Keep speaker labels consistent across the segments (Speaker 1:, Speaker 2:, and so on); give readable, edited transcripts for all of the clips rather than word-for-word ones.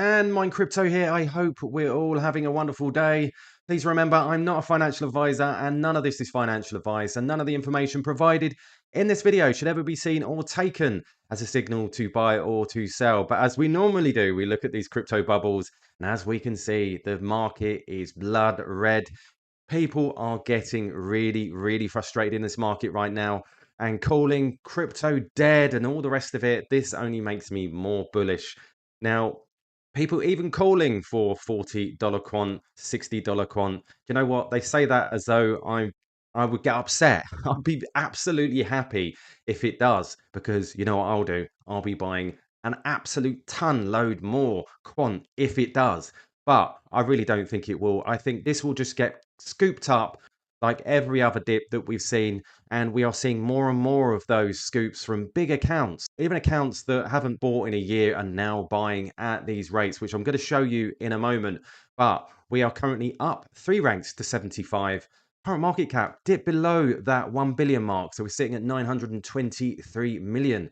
Speaker 1: And Mine Crypto here. I hope we're all having a wonderful day. Please remember, I'm not a financial advisor and none of this is financial advice, and none of the information provided in this video should ever be seen or taken as a signal to buy or to sell. But as we normally do, we look at these crypto bubbles, and as we can see, the market is blood red. People are getting really frustrated in this market right now and calling crypto dead and all the rest of it. This only makes me more bullish. Now, people even calling for $40 quant, $60 quant. You know what? They say that as though I would get upset. I'd be absolutely happy if it does, because you know what I'll do? I'll be buying an absolute ton load more quant if it does. But I really don't think it will. I think this will just get scooped up like every other dip that we've seen. And we are seeing more and more of those scoops from big accounts, even accounts that haven't bought in a year and now buying at these rates, which I'm going to show you in a moment. But we are currently up 3 ranks to 75. Current market cap dipped below that 1 billion mark. So we're sitting at 923 million.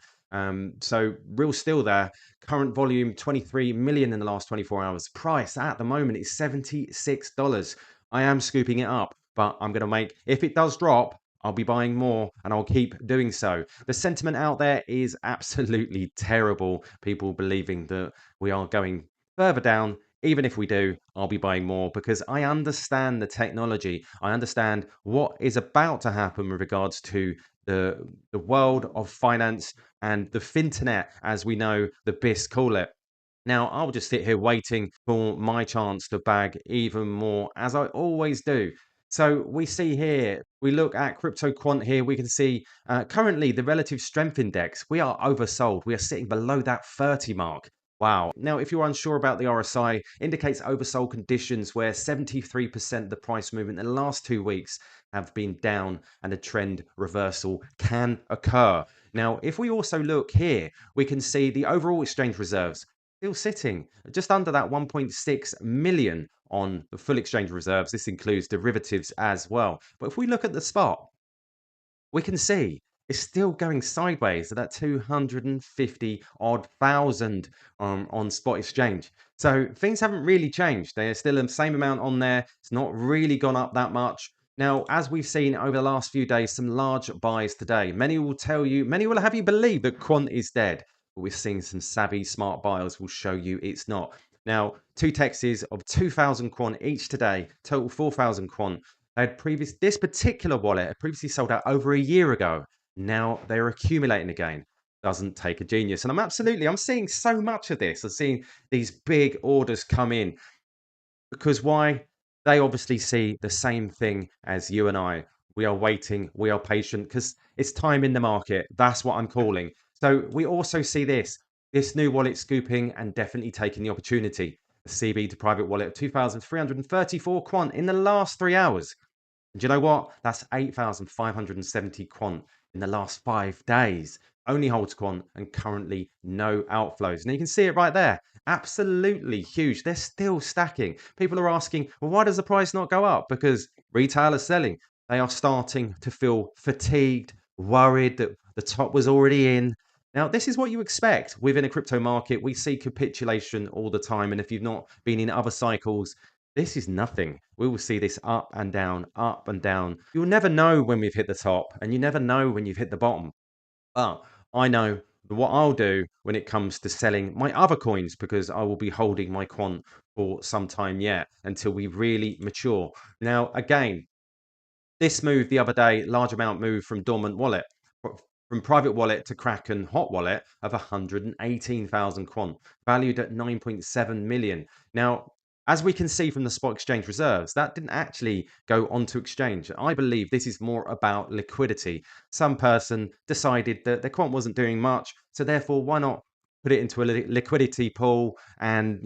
Speaker 1: So real still there. Current volume 23 million in the last 24 hours. Price at the moment is $76. I am scooping it up, but I'm going to make, if it does drop, I'll be buying more and I'll keep doing so. The sentiment out there is absolutely terrible. People believing that we are going further down. Even if we do, I'll be buying more because I understand the technology. I understand what is about to happen with regards to the world of finance and the finternet, as we know the BIS call it. Now, I'll just sit here waiting for my chance to bag even more, as I always do. So we see here, we look at crypto quant here, we can see currently the relative strength index, we are oversold. We are sitting below that 30 mark. Wow. Now, if you're unsure about the RSI, indicates oversold conditions where 73% of the price movement in the last 2 weeks have been down and a trend reversal can occur. Now, if we also look here, we can see the overall exchange reserves still sitting just under that 1.6 million on the full exchange reserves. This includes derivatives as well. But if we look at the spot, we can see it's still going sideways at that 250 odd thousand on spot exchange. So things haven't really changed. They're still the same amount on there. It's not really gone up that much. Now, as we've seen over the last few days, some large buys today. Many will tell you, many will have you believe that quant is dead. But we're seeing some savvy, smart buyers will show you it's not. Now, two texts of 2,000 quant each today, total 4,000 quant. This particular wallet had previously sold out over a year ago. Now they're accumulating again. Doesn't take a genius. And I'm seeing so much of this. I'm seeing these big orders come in because why? They obviously see the same thing as you and I. We are waiting, we are patient because it's time in the market. That's what I'm calling. So we also see this new wallet scooping and definitely taking the opportunity. The CB to private wallet of 2,334 quant in the last 3 hours. And do you know what? That's 8,570 quant in the last 5 days. Only holds quant and currently no outflows. And you can see it right there. Absolutely huge. They're still stacking. People are asking, well, why does the price not go up? Because retail is selling. They are starting to feel fatigued, worried that the top was already in. Now, this is what you expect within a crypto market. We see capitulation all the time. And if you've not been in other cycles, this is nothing. We will see this up and down, up and down. You'll never know when we've hit the top, and you never know when you've hit the bottom. But I know what I'll do when it comes to selling my other coins, because I will be holding my quant for some time yet until we really mature. Now, again, this move the other day, large amount move from dormant wallet, from private wallet to Kraken hot wallet of 118,000 quant, valued at 9.7 million. Now, as we can see from the spot exchange reserves, that didn't actually go onto exchange. I believe this is more about liquidity. Some person decided that the quant wasn't doing much, so therefore, why not put it into a liquidity pool and,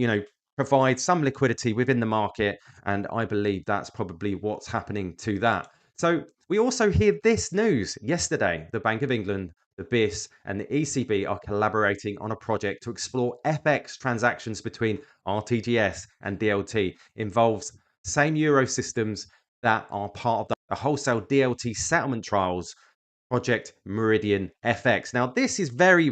Speaker 1: provide some liquidity within the market? And I believe that's probably what's happening to that. So we also hear this news yesterday. The Bank of England, the BIS, and the ECB are collaborating on a project to explore FX transactions between RTGS and DLT. Involves same Euro systems that are part of the wholesale DLT settlement trials, Project Meridian FX. Now, this is very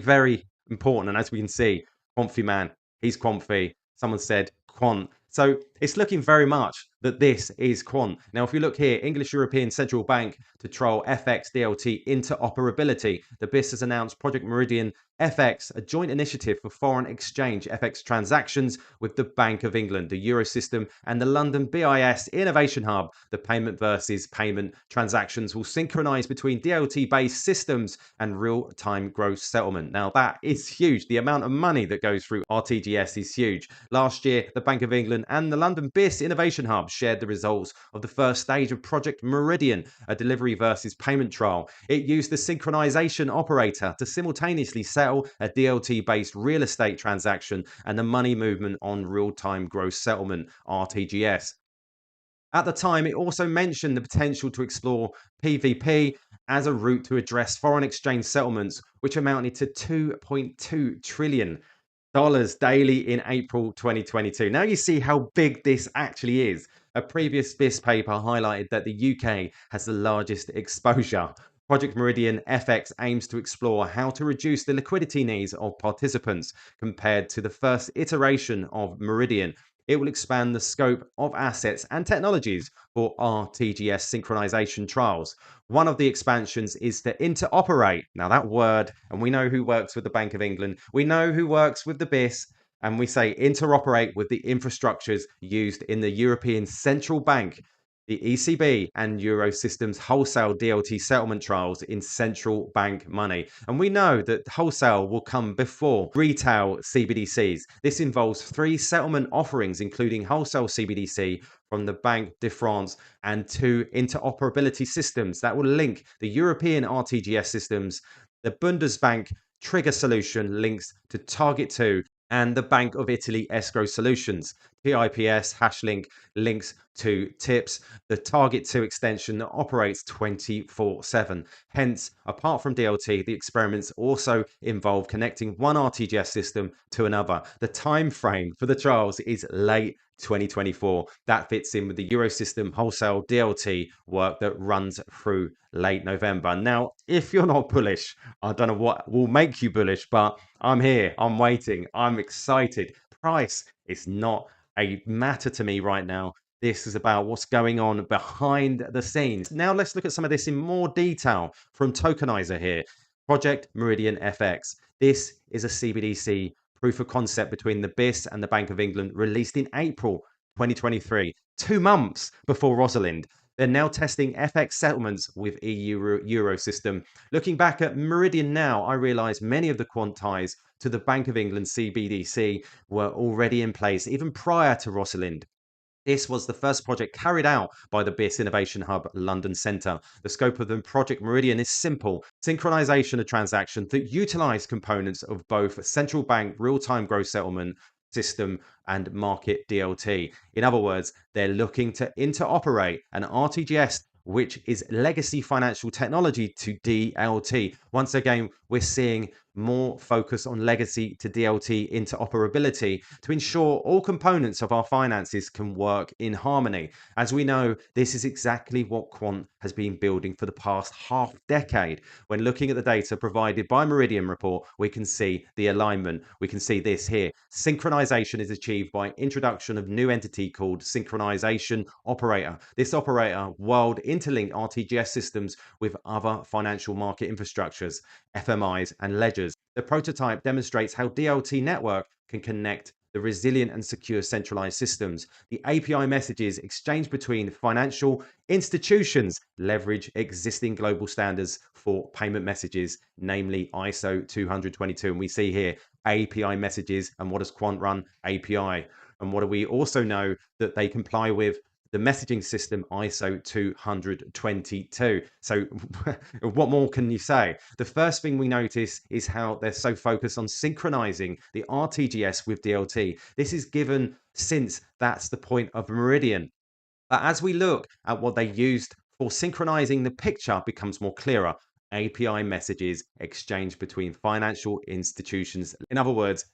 Speaker 1: important. And as we can see, Comfy Man, he's comfy. Someone said quant. So it's looking very much that this is quant. Now, if you look here, English European Central Bank to trial FX DLT interoperability. The BIS has announced Project Meridian FX, a joint initiative for foreign exchange FX transactions with the Bank of England, the Eurosystem, and the London BIS Innovation Hub. The payment versus payment transactions will synchronize between DLT-based systems and real-time gross settlement. Now, that is huge. The amount of money that goes through RTGS is huge. Last year, the Bank of England and the London BIS Innovation Hub shared the results of the first stage of Project Meridian, a delivery versus payment trial. It used the synchronization operator to simultaneously settle a DLT-based real estate transaction and the money movement on real-time gross settlement, RTGS. At the time, it also mentioned the potential to explore PVP as a route to address foreign exchange settlements, which amounted to $2.2 trillion daily in April 2022. Now you see how big this actually is. A previous BIS paper highlighted that the UK has the largest exposure. Project Meridian FX aims to explore how to reduce the liquidity needs of participants compared to the first iteration of Meridian. It will expand the scope of assets and technologies for RTGS synchronization trials. One of the expansions is to interoperate. Now, that word, and we know who works with the Bank of England, we know who works with the BIS, and we say interoperate with the infrastructures used in the European Central Bank, the ECB, and Eurosystem's wholesale DLT settlement trials in central bank money. And we know that wholesale will come before retail CBDCs. This involves 3 settlement offerings, including wholesale CBDC from the Banque de France and 2 interoperability systems that will link the European RTGS systems. The Bundesbank trigger solution links to Target 2 and the Bank of Italy escrow solutions. TIPS hashlink links to TIPS, the Target 2 extension that operates 24/7. Hence, apart from DLT, the experiments also involve connecting one RTGS system to another. The time frame for the trials is late 2024. That fits in with the Eurosystem wholesale DLT work that runs through late November. Now, if you're not bullish, I don't know what will make you bullish, but I'm here, I'm waiting, I'm excited. Price is not a matter to me right now. This is about what's going on behind the scenes. Now let's look at some of this in more detail from Tokenizer here. Project Meridian FX. This is a CBDC proof of concept between the BIS and the Bank of England released in April 2023, 2 months before Rosalind. They're now testing FX settlements with EU Eurosystem. Looking back at Meridian now, I realise many of the quant ties to the Bank of England CBDC were already in place even prior to Rosalind. This was the first project carried out by the BIS Innovation Hub London Centre. The scope of the Project Meridian is simple: synchronization of transactions that utilize components of both central bank real-time gross settlement system and market DLT. In other words, they're looking to interoperate an RTGS, which is legacy financial technology, to DLT. Once again, we're seeing more focus on legacy to DLT interoperability to ensure all components of our finances can work in harmony. As we know, this is exactly what Quant has been building for the past half decade. When looking at the data provided by Meridian report, we can see the alignment. We can see this here. Synchronization is achieved by introduction of new entity called synchronization operator. This operator world interlinked RTGS systems with other financial market infrastructures, FMIs, and ledgers. The prototype demonstrates how DLT network can connect the resilient and secure centralized systems. The API messages exchanged between financial institutions leverage existing global standards for payment messages, namely ISO 20022. And we see here API messages. And what does Quant run? API. And what do we also know that they comply with? The messaging system ISO 20022. So what more can you say? The first thing we notice is how they're so focused on synchronizing the RTGS with DLT. This is given since that's the point of Meridian. But as we look at what they used for synchronizing, the picture becomes more clearer. API messages exchanged between financial institutions. In other words,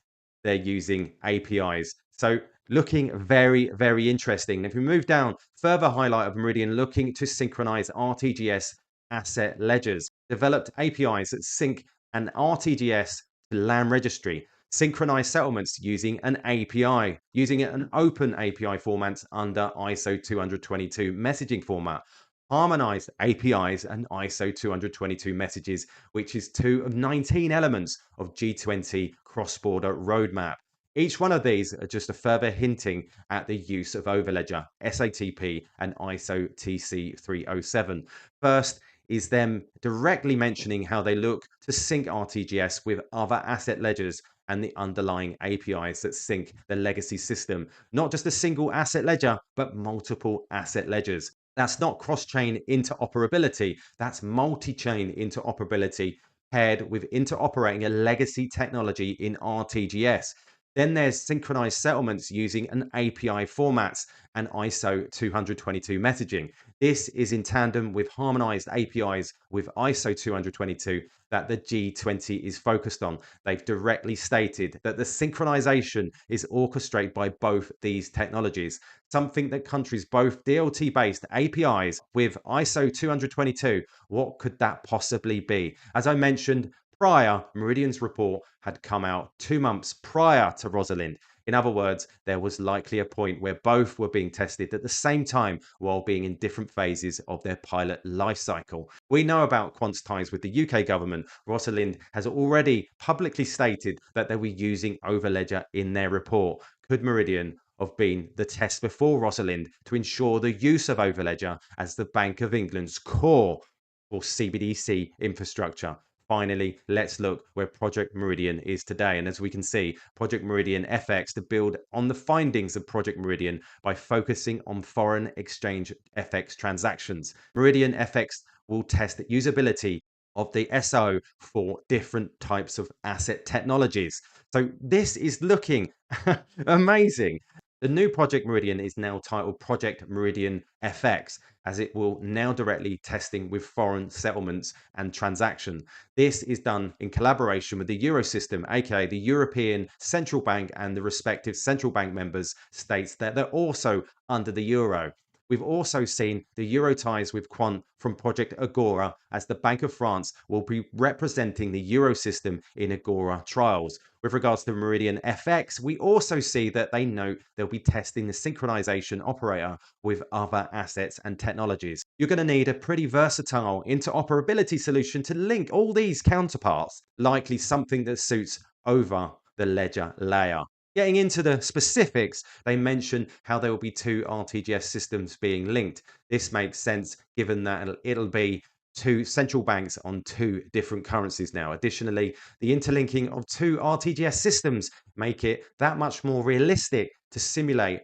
Speaker 1: they're using APIs. So looking very, very interesting. If we move down, further highlight of Meridian looking to synchronize RTGS asset ledgers. Developed APIs that sync an RTGS to LAN registry. Synchronized settlements using an API, using an open API format under ISO 222 messaging format. Harmonized APIs and ISO 222 messages, which is 2 of 19 elements of G20 cross-border roadmap. Each one of these are just a further hinting at the use of Overledger, SATP, and ISO TC 307. First is them directly mentioning how they look to sync RTGS with other asset ledgers and the underlying APIs that sync the legacy system. Not just a single asset ledger, but multiple asset ledgers. That's not cross-chain interoperability, that's multi-chain interoperability paired with interoperating a legacy technology in RTGS. Then there's synchronized settlements using an API formats and ISO 222 messaging. This is in tandem with harmonized APIs with ISO 222 that the G20 is focused on. They've directly stated that the synchronization is orchestrated by both these technologies, something that countries both DLT-based APIs with ISO 222. What could that possibly be? As I mentioned prior, Meridian's report had come out 2 months prior to Rosalind. In other words, there was likely a point where both were being tested at the same time while being in different phases of their pilot life cycle. We know about Quant's ties with the UK government. Rosalind has already publicly stated that they were using Overledger in their report. Could Meridian have been the test before Rosalind to ensure the use of Overledger as the Bank of England's core for CBDC infrastructure? Finally, let's look where Project Meridian is today. And as we can see, Project Meridian FX to build on the findings of Project Meridian by focusing on foreign exchange FX transactions. Meridian FX will test the usability of the SO for different types of asset technologies. So this is looking amazing. The new Project Meridian is now titled Project Meridian FX, as it will now directly testing with foreign settlements and transactions. This is done in collaboration with the Eurosystem, aka the European Central Bank, and the respective central bank members states that they're also under the euro. We've also seen the Euro ties with Quant from Project Agora, as the Bank of France will be representing the Eurosystem in Agora trials. With regards to Meridian FX, we also see that they note they'll be testing the synchronization operator with other assets and technologies. You're going to need a pretty versatile interoperability solution to link all these counterparts, likely something that suits over the ledger layer. Getting into the specifics, they mention how there will be 2 RTGS systems being linked. This makes sense given that it'll be 2 central banks on 2 different currencies now. Additionally, the interlinking of 2 RTGS systems make it that much more realistic to simulate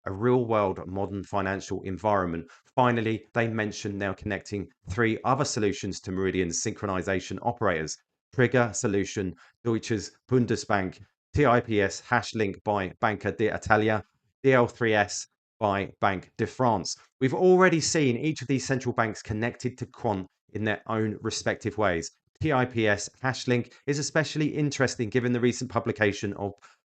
Speaker 1: a real-world modern financial environment. Finally, they mention now connecting 3 other solutions to Meridian's synchronization operators. Trigger solution, Deutsches Bundesbank, TIPS Hashlink by Banca d'Italia, DL3S by Banque de France. We've already seen each of these central banks connected to Quant in their own respective ways. TIPS Hashlink is especially interesting given the recent publication of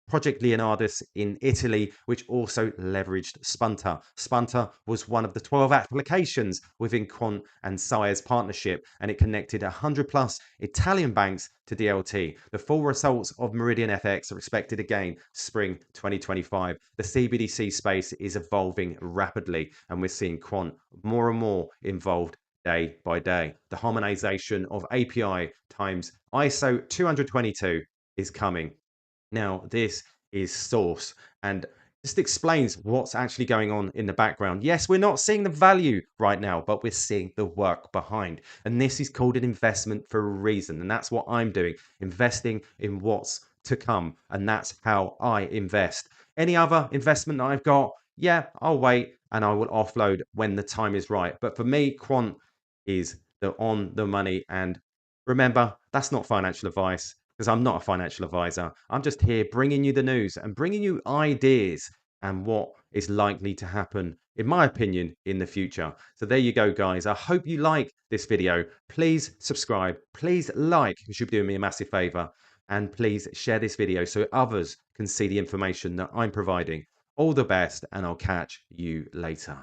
Speaker 1: Project Leonardus in Italy, which also leveraged Spunter. Spunter was one of the 12 applications within Quant and Sire's partnership, and it connected 100 plus Italian banks to DLT. The full results of Meridian FX are expected again spring 2025. The CBDC space is evolving rapidly, and we're seeing Quant more and more involved day by day. The harmonization of API times ISO 222 is coming. Now, this is Source, and just explains what's actually going on in the background. Yes, we're not seeing the value right now, but we're seeing the work behind. And this is called an investment for a reason. And that's what I'm doing, investing in what's to come. And that's how I invest. Any other investment that I've got, yeah, I'll wait and I will offload when the time is right. But for me, Quant is the on the money. And remember, that's not financial advice, because I'm not a financial advisor. I'm just here bringing you the news and bringing you ideas and what is likely to happen, in my opinion, in the future. So there you go, guys. I hope you like this video. Please subscribe. Please like, because you'll be doing me a massive favor. And please share this video so others can see the information that I'm providing. All the best, and I'll catch you later.